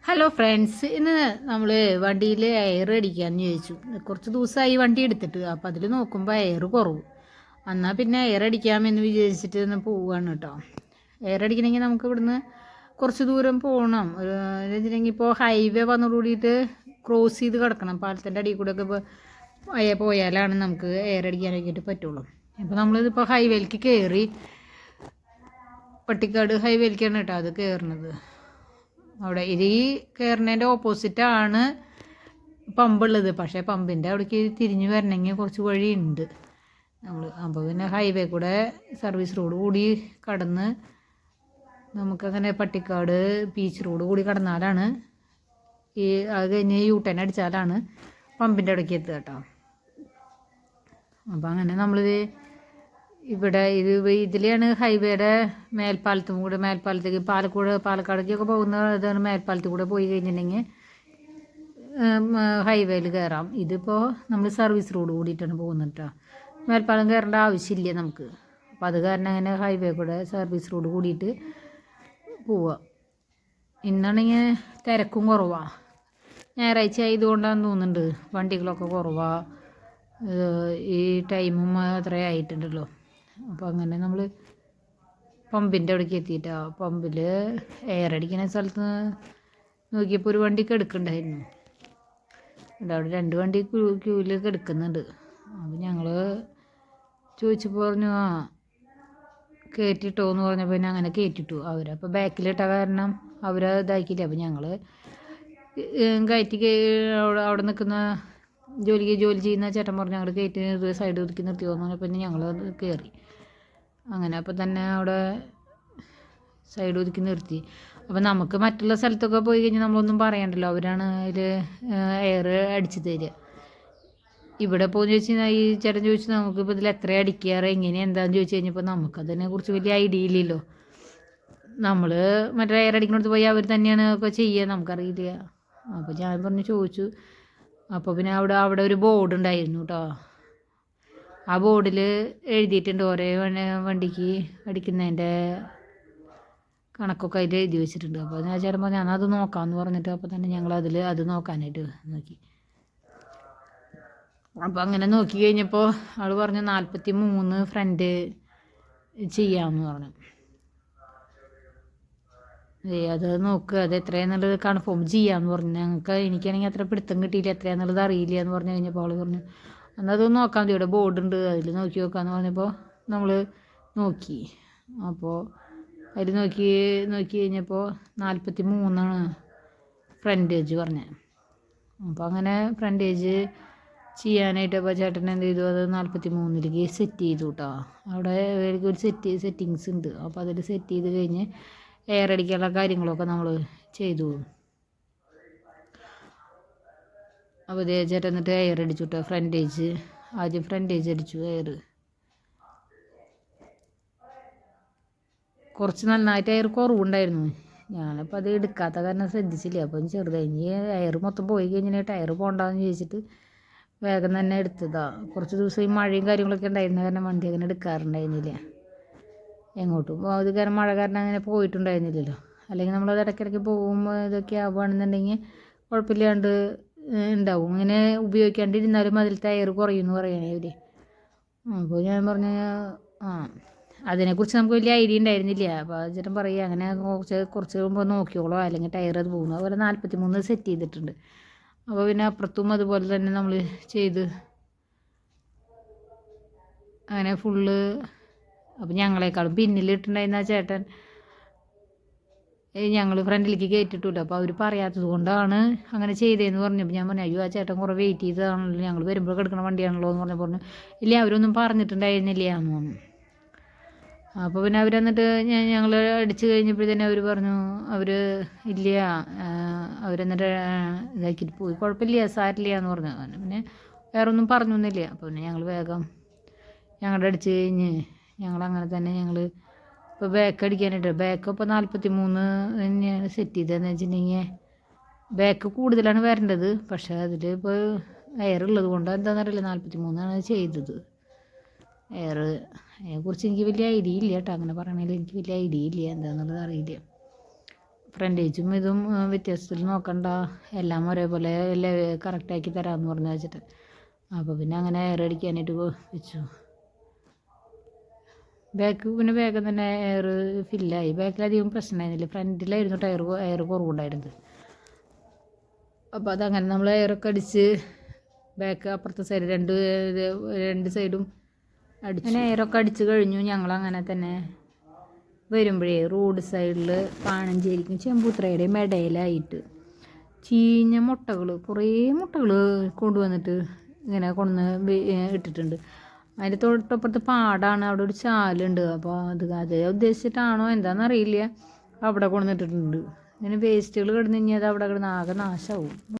Hello friends, ഇന്ന് നമ്മൾ വണ്ടിയിൽ എയർ അടിക്കാമെന്ന് ചോദിച്ചു. കുറച്ച് ദിവസമായി വണ്ടി എടുത്തിട്ട്, അപ്പോൾ അതിൽ നോക്കുമ്പോൾ എയർ കുറവ്. എന്നാൽ പിന്നെ എയർ അടിക്കാമെന്ന് വിചാരിച്ചിട്ട് ഒന്ന് പോവുകയാണ് കേട്ടോ. എയർ അടിക്കണമെങ്കിൽ നമുക്ക് ഇവിടുന്ന് കുറച്ച് ദൂരം പോകണം. എന്ന് വെച്ചിട്ടുണ്ടെങ്കിൽ ഇപ്പോൾ ഹൈവേ വന്നോടുകൂടിയിട്ട് ക്രോസ് ചെയ്ത് കിടക്കണം. പാലത്തിൻ്റെ അടിയിൽ കൂടെ ഒക്കെ പോയാലാണ് നമുക്ക് എയർ അടിക്കാനൊക്കെ പറ്റുള്ളൂ. അപ്പോൾ നമ്മളിതിപ്പോൾ ഹൈവേയിലേക്ക് കയറി, പട്ടിക്കാട് ഹൈവേയിലേക്കാണ് കേട്ടോ അത് കയറുന്നത്. അവിടെ ഈ കയറുന്നതിൻ്റെ ഓപ്പോസിറ്റാണ് പമ്പുള്ളത്. പക്ഷേ പമ്പിൻ്റെ അവിടേക്ക് തിരിഞ്ഞ് വരണമെങ്കിൽ കുറച്ച് വഴിയുണ്ട് അപ്പോൾ പിന്നെ ഹൈവേ കൂടെ സർവീസ് റോഡ് കൂടി കടന്ന് നമുക്കങ്ങനെ പട്ടിക്കാട് ബീച്ച് റോഡ് കൂടി കടന്നാലാണ് അത് കഴിഞ്ഞ് യൂട്ടേൺ അടിച്ചാലാണ് പമ്പിൻ്റെ അവിടേക്ക് എത്തുക കേട്ടോ. അപ്പോൾ അങ്ങനെ നമ്മളിത് ഇവിടെ ഇതിലെയാണ് ഹൈവേയുടെ മേൽപ്പാലത്തേക്ക് പാലക്കാടേക്കൊക്കെ പോകുന്ന ഇതാണ്. മേൽപ്പാലത്തിൽ കൂടെ പോയി കഴിഞ്ഞിട്ടുണ്ടെങ്കിൽ ഹൈവേയിൽ കയറാം. ഇതിപ്പോൾ നമ്മൾ സർവീസ് റോഡ് കൂടിയിട്ടാണ് പോകുന്നത് കേട്ടോ. മേൽപ്പാലം കയറേണ്ട ആവശ്യമില്ല നമുക്ക്. അപ്പോൾ അത് കാരണം അങ്ങനെ ഹൈവേ കൂടെ സർവീസ് റോഡ് കൂടിയിട്ട് പോവുക. ഇന്നാണെങ്കിൽ തിരക്കും കുറവാണ്. ഞായറാഴ്ച ആയതുകൊണ്ടാണെന്ന് തോന്നുന്നുണ്ട് വണ്ടികളൊക്കെ കുറവാണ്. ഈ ടൈമും അത്രേ ആയിട്ടുണ്ടല്ലോ. അപ്പോൾ അങ്ങനെ നമ്മൾ പമ്പിൻ്റെ അവിടേക്ക് എത്തിയിട്ടാണ്. പമ്പിൽ എയർ അടിക്കുന്ന സ്ഥലത്ത് നോക്കിയപ്പോൾ ഒരു വണ്ടിക്ക് എടുക്കുന്നുണ്ടായിരുന്നു. അവിടെ 2 വണ്ടി ക്യൂവിൽ എടുക്കുന്നുണ്ട്. അപ്പോൾ ഞങ്ങൾ ചോദിച്ചപ്പോൾ പറഞ്ഞു കയറ്റിട്ടോ എന്ന് പറഞ്ഞപ്പോൾ പിന്നെ അങ്ങനെ കയറ്റിട്ടു. അവരപ്പോൾ ബാക്കിലിട്ട കാരണം അവരതാക്കിയില്ല. അപ്പോൾ ഞങ്ങൾ കയറ്റി അവിടെ നിൽക്കുന്ന ജോലി ചെയ്യുന്ന ചേട്ടൻ പറഞ്ഞു ഞങ്ങൾ കയറ്റി സൈഡ് ഒതുക്കി നിർത്തിയോന്ന് പറഞ്ഞപ്പോൾ പിന്നെ ഞങ്ങൾ കയറി. അങ്ങനെ അപ്പോൾ തന്നെ അവിടെ സൈഡ് ഒതുക്കി നിർത്തി. അപ്പോൾ നമുക്ക് മറ്റുള്ള സ്ഥലത്തൊക്കെ പോയി കഴിഞ്ഞാൽ നമ്മളൊന്നും പറയണ്ടല്ലോ, അവരാണ് അതിൽ എയർ അടിച്ചു തരിക. ഇവിടെ പോകുന്ന ചോദിച്ചു കഴിഞ്ഞാൽ ഈ ചേട്ടൻ ചോദിച്ചു നമുക്കിപ്പോൾ ഇതിൽ എത്ര അടിക്കാറ് എങ്ങനെ എന്താണെന്ന് ചോദിച്ചു കഴിഞ്ഞപ്പോൾ നമുക്കതിനെക്കുറിച്ച് വലിയ ഐഡിയ ഇല്ലല്ലോ. നമ്മൾ മറ്റേ എയർ അടിക്കുന്നിടത്ത് പോയി അവർ തന്നെയാണ് ഒക്കെ ചെയ്യുക, നമുക്കറിയില്ല. അപ്പോൾ ഞാൻ ചോദിച്ചു. അപ്പോൾ പിന്നെ അവിടെ ഒരു ബോർഡ് ഉണ്ടായിരുന്നു കേട്ടോ. ആ ബോർഡിൽ എഴുതിയിട്ടുണ്ട് ഓരോ വണ്ടിക്ക് അടിക്കുന്നതിൻ്റെ കണക്കൊക്കെ അതിൽ എഴുതി വെച്ചിട്ടുണ്ട്. അപ്പോൾ ഞാൻ ചേട്ടൻ പറഞ്ഞു ഞാനത് നോക്കാമെന്ന് പറഞ്ഞിട്ട് അപ്പോൾ തന്നെ ഞങ്ങൾ അത് നോക്കാനായിട്ട് നോക്കി. അപ്പോൾ അങ്ങനെ നോക്കി കഴിഞ്ഞപ്പോൾ ആൾ പറഞ്ഞു 43 ഫ്രണ്ട് ചെയ്യാമെന്ന് പറഞ്ഞു. അത് നോക്കുക, അത് എത്രയാണെന്നുള്ളത് കൺഫേം ചെയ്യാമെന്ന് പറഞ്ഞു. എനിക്കാണെങ്കിൽ അത്ര പിടുത്തം കിട്ടിയില്ല, എത്രയാണെന്നുള്ളത് അറിയില്ല എന്ന് പറഞ്ഞു കഴിഞ്ഞപ്പോൾ ആൾ പറഞ്ഞു എന്നാൽ അതൊന്ന് നോക്കാൻ മതി, ഇവിടെ ബോർഡുണ്ട് അതിൽ നോക്കി നോക്കാമെന്ന് പറഞ്ഞപ്പോൾ നമ്മൾ നോക്കി. അപ്പോൾ അതിൽ നോക്കി കഴിഞ്ഞപ്പോൾ 43 ഫ്രണ്ടേജ് പറഞ്ഞത്. അപ്പോൾ അങ്ങനെ ഫ്രണ്ടേജ് ചെയ്യാനായിട്ട് അപ്പോൾ ചേട്ടൻ എന്ത് ചെയ്തു, അത് 43ലേക്ക് സെറ്റ് ചെയ്തു കേട്ടോ. അവിടെ ഒരു സെറ്റിങ്സ് ഉണ്ട്. അപ്പോൾ അതിൽ സെറ്റ് ചെയ്ത് കഴിഞ്ഞ് എയർ അടിക്കാനുള്ള കാര്യങ്ങളൊക്കെ നമ്മൾ ചെയ്തു. അപ്പോൾ ചേട്ടൻ എന്നിട്ട് എയർ അടിച്ചു കേട്ടോ. ആദ്യം ഫ്രണ്ടേജ് അടിച്ചു എയർ. കുറച്ച് നന്നായിട്ട് എയർ കുറവുണ്ടായിരുന്നു. ഞാനപ്പോൾ അത് എടുക്കാത്ത കാരണം ശ്രദ്ധിച്ചില്ല. അപ്പം ചെറുതായി എയർ മൊത്തം പോയി കഴിഞ്ഞാൽ ടയർ പോകണ്ടെന്ന് ചോദിച്ചിട്ട് വേഗം തന്നെ എടുത്തതാണ്. കുറച്ച് ദിവസം ഈ മഴയും കാര്യങ്ങളൊക്കെ ഉണ്ടായിരുന്ന കാരണം വണ്ടി അങ്ങനെ എടുക്കാറുണ്ടായിരുന്നില്ല എങ്ങോട്ടും. അത് കാരണം മഴ കാരണം അങ്ങനെ പോയിട്ടുണ്ടായിരുന്നില്ലല്ലോ. അല്ലെങ്കിൽ നമ്മളത് ഇടയ്ക്കിടയ്ക്ക് പോകുമ്പോൾ ഇതൊക്കെ ആവുകയാണെന്നുണ്ടെങ്കിൽ കുഴപ്പമില്ലാണ്ട് ഉണ്ടാവും. ഇങ്ങനെ ഉപയോഗിക്കാണ്ടിരുന്നാലും അതിൽ ടയർ കുറയുമെന്ന് പറയണേ അവർ. അപ്പോൾ ഞാൻ പറഞ്ഞു അതിനെക്കുറിച്ച് നമുക്ക് വലിയ ഐഡിയ ഉണ്ടായിരുന്നില്ല. അപ്പോൾ ചേട്ടൻ പറയുക അങ്ങനെ കുറച്ച് മുമ്പ് നോക്കിയോളോ അല്ലെങ്കിൽ ടയർ അത് പോകുന്നു. അതുപോലെ 43 സെറ്റ് ചെയ്തിട്ടുണ്ട്. അപ്പോൾ പിന്നെ അപ്പുറത്തും അതുപോലെ തന്നെ നമ്മൾ ചെയ്ത് അങ്ങനെ ഫുള്ള്. അപ്പോൾ ഞങ്ങളെക്കാളും പിന്നിലിട്ടുണ്ടായിരുന്ന ചേട്ടൻ ഞങ്ങൾ ഫ്രണ്ടിലേക്ക് കയറ്റിട്ടില്ല. അപ്പോൾ അവർ പറയാത്തത് കൊണ്ടാണ് അങ്ങനെ ചെയ്തതെന്ന് പറഞ്ഞപ്പോൾ ഞാൻ പറഞ്ഞു അയ്യോ ആ ചേട്ടൻ കുറേ വെയിറ്റ് ചെയ്തതാണല്ലോ, ഞങ്ങൾ വരുമ്പോൾ കിടക്കുന്ന വണ്ടിയാണല്ലോ എന്ന് പറഞ്ഞു. ഇല്ല അവരൊന്നും പറഞ്ഞിട്ടുണ്ടായിരുന്നില്ല എന്ന് പറഞ്ഞു. അപ്പോൾ പിന്നെ അവരെന്നിട്ട് ഞങ്ങൾ അടിച്ച് കഴിഞ്ഞപ്പോഴത്തേനും അവർ പറഞ്ഞു അവർ ഇല്ല, അവരെന്നിട്ട് ഇതാക്കിയിട്ട് പോയി, കുഴപ്പമില്ല സാരില്ല എന്ന് പറഞ്ഞു. പിന്നെ വേറെ ഒന്നും പറഞ്ഞൊന്നുമില്ല. അപ്പോൾ പിന്നെ ഞങ്ങൾ വേഗം ഞങ്ങളുടെ അടിച്ച് കഴിഞ്ഞ് ഞങ്ങളങ്ങനെ തന്നെ ഞങ്ങൾ ഇപ്പോൾ ബാക്ക് അടിക്കാനായിട്ട് ബാക്ക് ഇപ്പോൾ 43 തന്നെയാണ് സെറ്റ് ചെയ്തതെന്ന് വെച്ചിട്ടുണ്ടെങ്കിൽ ബാക്ക് കൂടുതലാണ് വരേണ്ടത്. പക്ഷേ അതിൽ ഇപ്പോൾ എയർ ഉള്ളത് കൊണ്ട് എന്താണെന്നറിയില്ല 43 ചെയ്തത്. അതിനെക്കുറിച്ച് എനിക്ക് വലിയ ഐഡിയ ഇല്ല കേട്ടോ. അങ്ങനെ പറയണതിൽ എനിക്ക് വലിയ ഐഡിയ ഇല്ല, എന്താണെന്നുള്ളത് അറിയില്ല. ഫ്രണ്ടേജും ഇതും വ്യത്യാസത്തിൽ നോക്കണ്ട, എല്ലാം ഒരേപോലെ കറക്റ്റാക്കി തരാമെന്ന് പറഞ്ഞു വെച്ചിട്ട്. അപ്പോൾ പിന്നെ അങ്ങനെ എയർ അടിക്കാനായിട്ട് വെച്ചു. ബാക്ക് പിന്നെ വേഗം തന്നെ എയർ ഫില്ലായി. ബാക്കിലധികം പ്രശ്നമായിരുന്നില്ല, ഫ്രണ്ടിലായിരുന്നു എയർ കുറവുണ്ടായിരുന്നത്. അപ്പോൾ അതങ്ങനെ നമ്മൾ എയറൊക്കെ അടിച്ച് ബാക്ക് അപ്പുറത്തെ സൈഡ് രണ്ട് സൈഡും അടിച്ചു. അങ്ങനെ എയറൊക്കെ അടിച്ച് കഴിഞ്ഞു. ഞങ്ങളങ്ങനെ തന്നെ വരുമ്പോഴേ റോഡ് സൈഡിൽ പാണഞ്ചേരിക്കും ചെമ്പൂത്രയുടെയും ഇടയിലായിട്ട് ചീഞ്ഞ മുട്ടകൾ, കുറേ മുട്ടകൾ കൊണ്ടുവന്നിട്ട് ഇങ്ങനെ ഇട്ടിട്ടുണ്ട്. അതിൻ്റെ തൊട്ടപ്പുറത്ത് പാടാണ്, അവിടെ ഒരു ചാലുണ്ട്. അപ്പോൾ അത് ഉദ്ദേശിച്ചിട്ടാണോ എന്താണെന്നറിയില്ല, അവിടെ കൊണ്ടുവന്നിട്ടിട്ടുണ്ട്. ഇങ്ങനെ വേസ്റ്റുകൾ കിടന്ന് കഴിഞ്ഞാൽ അത് അവിടെ കിടന്ന് ആകെ നാശമാവും.